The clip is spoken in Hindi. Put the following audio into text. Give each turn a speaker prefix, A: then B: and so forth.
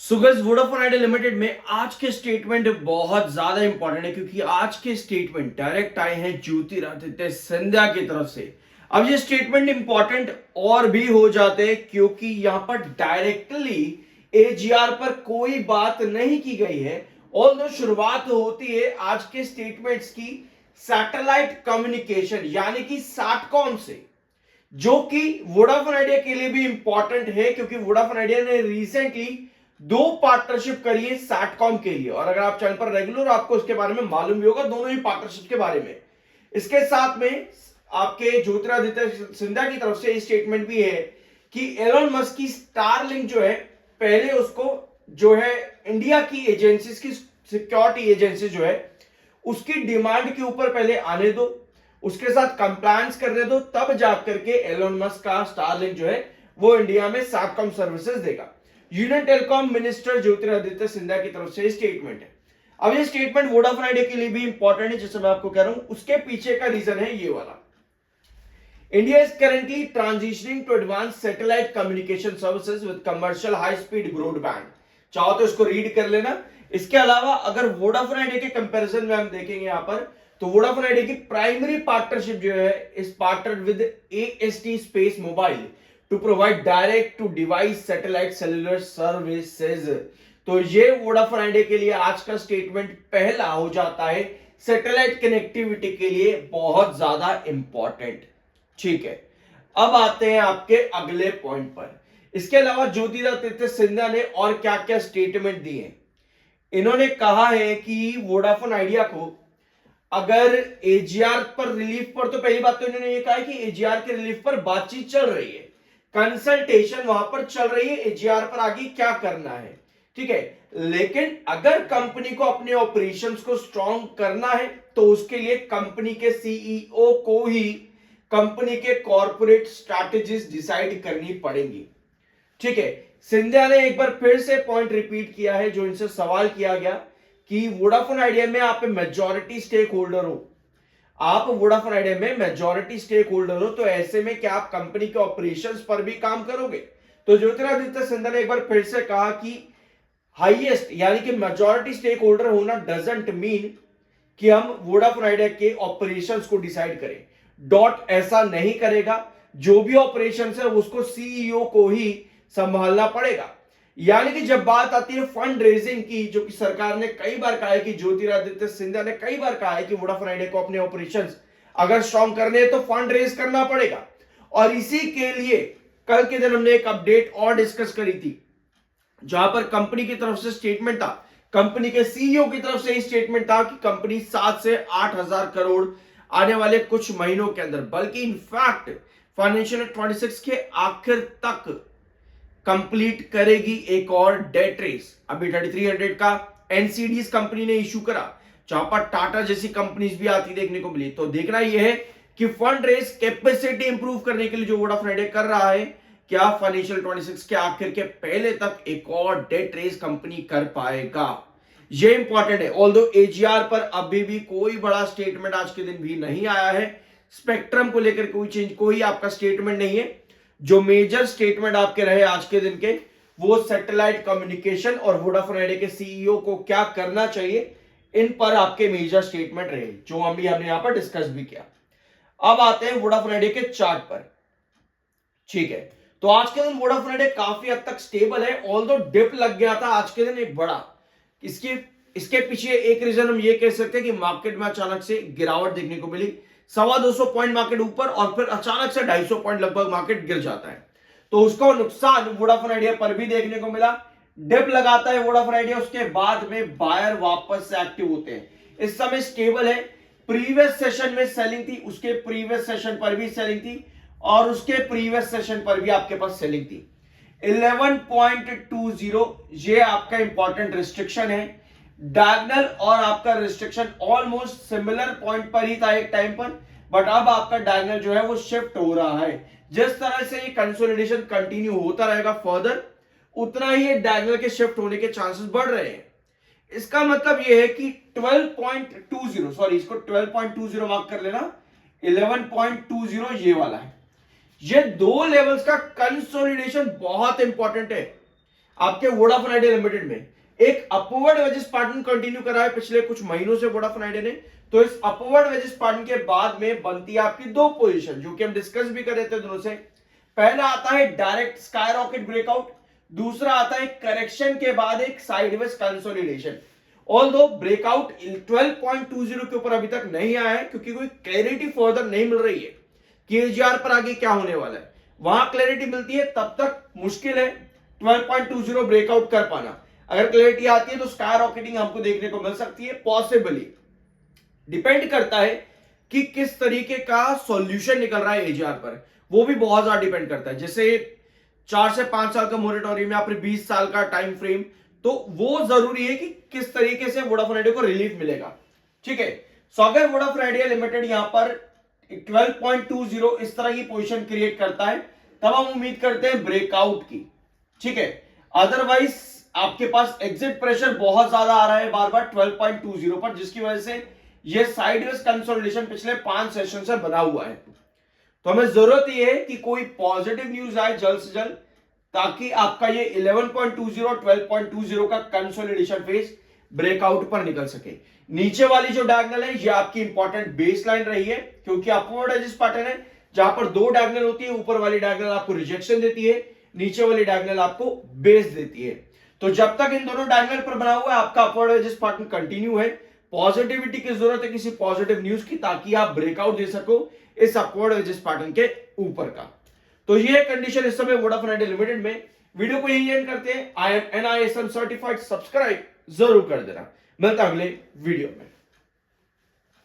A: सुगज वोडाफोन आइडिया लिमिटेड में आज के स्टेटमेंट बहुत ज्यादा इंपॉर्टेंट है क्योंकि आज के स्टेटमेंट डायरेक्ट आए हैं ज्योतिरादित्य सिंधिया की तरफ से। अब ये स्टेटमेंट इंपॉर्टेंट और भी हो जाते हैं क्योंकि यहां पर डायरेक्टली एजीआर पर कोई बात नहीं की गई है। ऑल्दो शुरुआत होती है आज के स्टेटमेंट्स की सैटेलाइट कम्युनिकेशन यानी कि सैटकॉम से, जो कि वोडाफोन आइडिया के लिए भी इंपॉर्टेंट है क्योंकि वोडाफोन आइडिया ने रिसेंटली दो पार्टनरशिप करी है सैटकॉम के लिए। और अगर आप चैनल पर रेगुलर, आपको इसके बारे में मालूम भी होगा, दोनों ही पार्टनरशिप के बारे में। इसके साथ में आपके ज्योतिरादित्य सिंधिया की तरफ से स्टेटमेंट भी है कि एलोन मस्क की स्टारलिंक जो है, पहले उसको जो है इंडिया की एजेंसीज की सिक्योरिटी एजेंसी जो है उसकी डिमांड के ऊपर पहले आने दो, उसके साथ कंप्लायंस करने दो, तब जाकर के एलोन मस्क का स्टारलिंक जो है वो इंडिया में सैटकॉम सर्विसेज देगा। Union telecom minister Jyotiraditya Scindia की तरफ से स्टेटमेंट है। अब ये स्टेटमेंट वोडाफोन आइडिया के लिए भी इंपॉर्टेंट है, जैसे मैं आपको कह रहा हूं। उसके पीछे का रीजन है ये वाला। India is currently transitioning to advance satellite communication services with commercial high speed broadband. चाहो तो इसको रीड कर लेना। इसके अलावा अगर वोडाफोन आइडिया के कंपैरिजन में हम देखेंगे यहां पर, तो वोडाफोन आइडिया की प्राइमरी पार्टनरशिप जो है इस partner with AST space mobile to provide direct to device satellite cellular services. तो ये वोडाफोन आइडिया के लिए आज का स्टेटमेंट पहला हो जाता है, सैटेलाइट कनेक्टिविटी के लिए बहुत ज्यादा इंपॉर्टेंट। ठीक है, अब आते हैं आपके अगले पॉइंट पर। इसके अलावा ज्योतिरादित्य सिंधिया ने और क्या क्या स्टेटमेंट दिए। इन्होंने कहा है कि वोडाफोन आइडिया को अगर एजीआर पर रिलीफ पर, तो पहली बात तो इन्होंने ये कहा है कि एजीआर के रिलीफ पर बातचीत चल रही है, कंसल्टेशन वहां पर चल रही है, एजीआर पर आगे क्या करना है। ठीक है, लेकिन अगर कंपनी को अपने ऑपरेशंस को स्ट्रॉन्ग करना है तो उसके लिए कंपनी के सीईओ को ही कंपनी के कॉर्पोरेट स्ट्रैटेजीज डिसाइड करनी पड़ेंगी। ठीक है, सिंधिया ने एक बार फिर से पॉइंट रिपीट किया है जो इनसे सवाल किया गया कि वोडाफोन आइडिया में आप मेजॉरिटी स्टेक होल्डर हो, आप वोडाफोन आइडिया में मेजॉरिटी स्टेक होल्डर हो, तो ऐसे में क्या आप कंपनी के ऑपरेशंस पर भी काम करोगे। तो ज्योतिरादित्य सिंधिया ने एक बार फिर से कहा कि हाईएस्ट यानी कि मेजॉरिटी स्टेक होल्डर होना डजंट मीन कि हम वोडाफोन आइडिया के ऑपरेशंस को डिसाइड करें। डॉट ऐसा नहीं करेगा, जो भी ऑपरेशंस है उसको सीईओ को ही संभालना पड़ेगा। यानी कि जब बात आती है फंड रेजिंग की, जो कि सरकार ने कई बार कहा है कि ज्योतिरादित्य सिंधिया ने कई बार कहा है कि वोडाफोन आइडिया को अपने ऑपरेशंस अगर स्ट्रॉन्ग करने हैं तो फंड रेज करना पड़ेगा। और इसी के लिए कल के दिन हमने एक अपडेट और डिस्कस करी थी, जहां पर कंपनी की तरफ से स्टेटमेंट था, कंपनी के सीईओ की तरफ से स्टेटमेंट था कि कंपनी 7 से 8,000 करोड़ आने वाले कुछ महीनों के अंदर, बल्कि इनफैक्ट फाइनेंशियल 26 के आखिर तक कंप्लीट करेगी एक और डेट रेस। अभी 3300 का एनसीडीज कंपनी ने इशू करा, जहां पर टाटा जैसी कंपनीज भी आती देखने को मिली। तो देखना यह है कि फंड रेस कैपेसिटी इंप्रूव करने के लिए जो वोडाफोन आइडिया कर रहा है, क्या फाइनेंशियल 26 के आखिर के पहले तक एक और डेट रेस कंपनी कर पाएगा। यह इंपॉर्टेंट है। ऑल्दो एजीआर पर अभी भी कोई बड़ा स्टेटमेंट आज के दिन भी नहीं आया है, स्पेक्ट्रम को लेकर कोई चेंज, कोई आपका स्टेटमेंट नहीं है। जो मेजर स्टेटमेंट आपके रहे आज के दिन के, वो सैटेलाइट कम्युनिकेशन और वोडाफोन आइडिया के सीईओ को क्या करना चाहिए, इन पर आपके मेजर स्टेटमेंट रहे, जो हमने यहां पर डिस्कस भी किया। अब आते हैं वोडाफोन आइडिया के चार्ट पर। ठीक है, तो आज के दिन वोडाफोन आइडिया काफी हद तक स्टेबल है, ऑल्दो डिप लग गया था आज के दिन एक बड़ा। इसके पीछे एक रीजन हम ये कह सकते हैं कि मार्केट में अचानक से गिरावट देखने को मिली। 250 पॉइंट मार्केट ऊपर और फिर अचानक से 250 पॉइंट लगभग मार्केट गिर जाता है, तो उसका नुकसान वोडाफोन आइडिया पर भी देखने को मिला। डिप लगाता है वोडाफोन आइडिया, उसके बाद में बायर वापस से एक्टिव होते हैं। इस समय स्टेबल है। प्रीवियस सेशन में सेलिंग थी, उसके प्रीवियस सेशन पर भी सेलिंग थी, और उसके प्रीवियस सेशन पर भी आपके पास सेलिंग थी। 11.20 ये आपका इंपॉर्टेंट रिस्ट्रिक्शन है। डायगोनल और आपका रिस्ट्रिक्शन ऑलमोस्ट सिमिलर पॉइंट पर ही था एक टाइम पर, बट अब आपका डायगोनल जो है वो शिफ्ट हो रहा है। जिस तरह से ये कंसोलिडेशन कंटिन्यू होता रहेगा फर्दर, उतना ही ये डायगोनल के शिफ्ट होने के चांसेस बढ़ रहे हैं। इसका मतलब ये है कि 12.20, सॉरी इसको 12.20 मार्क कर लेना, 11.20 ये वाला है। ये दो लेवल्स का कंसोलिडेशन बहुत इंपॉर्टेंट है। आपके वोडाफोन आइडिया लिमिटेड में एक अपवर्ड वेजिस पैटर्न कंटिन्यू कर रहा है पिछले कुछ महीनों से वोडाफोन आइडिया ने। तो इस अपवर्ड वेजिस पैटर्न के बाद में बनती है आपकी दो पोजीशन, जो कि हम डिस्कस भी कर रहे थे दोनों से। पहला आता है डायरेक्ट स्काई रॉकेट ब्रेकआउट, दूसरा आता है करेक्शन के बाद एक साइडवेज कंसोलिडेशन। ऑल्दो ब्रेकआउट 12.20 के ऊपर अभी तक नहीं आया है, क्योंकि कोई क्लैरिटी फर्दर नहीं मिल रही है कि एजीआर पर आगे क्या होने वाला है। वहां क्लैरिटी मिलती है तब तक मुश्किल है 12.20 ब्रेकआउट कर पाना। अगर क्लैरिटी आती है तो स्काई रॉकेटिंग हमको देखने को मिल सकती है, पॉसिबली। डिपेंड करता है कि किस तरीके का सॉल्यूशन निकल रहा है एजीआर पर, वो भी बहुत ज्यादा डिपेंड करता है। जैसे 4 से 5 साल का मोरेटोरियम या फिर 20 साल का टाइम फ्रेम, तो वो जरूरी है कि किस तरीके से वोडाफोन आइडिया को रिलीफ मिलेगा। ठीक है, सो अगर वोडाफोन आइडिया लिमिटेड यहां पर 12.20 इस तरह की पोजीशन क्रिएट करता है, तब हम उम्मीद करते हैं ब्रेकआउट की। ठीक है, अदरवाइज आपके पास एग्जिट प्रेशर बहुत ज्यादा आ रहा है बार बार 12.20 पर, जिसकी वजह से ये साइडवेज कंसोलिडेशन पिछले 5 सेशन से बना हुआ है। तो हमें जरूरत ये है कि कोई पॉजिटिव न्यूज आए जल्द से जल्द, ताकि आपका ये 11.20 और 12.20 का कंसोलिडेशन फेज ब्रेकआउट पर निकल सके। नीचे वाली जो डायगोनल है ये आपकी इंपॉर्टेंट बेस लाइन रही है, क्योंकि अपवर्ड एजिस पैटर्न है जहां पर दो डायगोनल होती है। ऊपर वाली डायगोनल आपको रिजेक्शन देती है, नीचे वाली डायगोनल आपको बेस देती है। तो जब तक इन दोनों डायगोनल पर बना हुआ है आपका अपवर्ड एजिस पैटर्न कंटिन्यू है। पॉजिटिविटी की जरूरत है किसी पॉजिटिव न्यूज की, ताकि आप ब्रेकआउट दे सको इस अपवर्ड एजिस पैटर्न के ऊपर का। तो ये कंडीशन इस समय वोडाफोन आइडिया लिमिटेड में। वीडियो को यही एंड करते हैं। I am NISM certified, subscribe जरूर कर देना। मिलता अगले वीडियो में।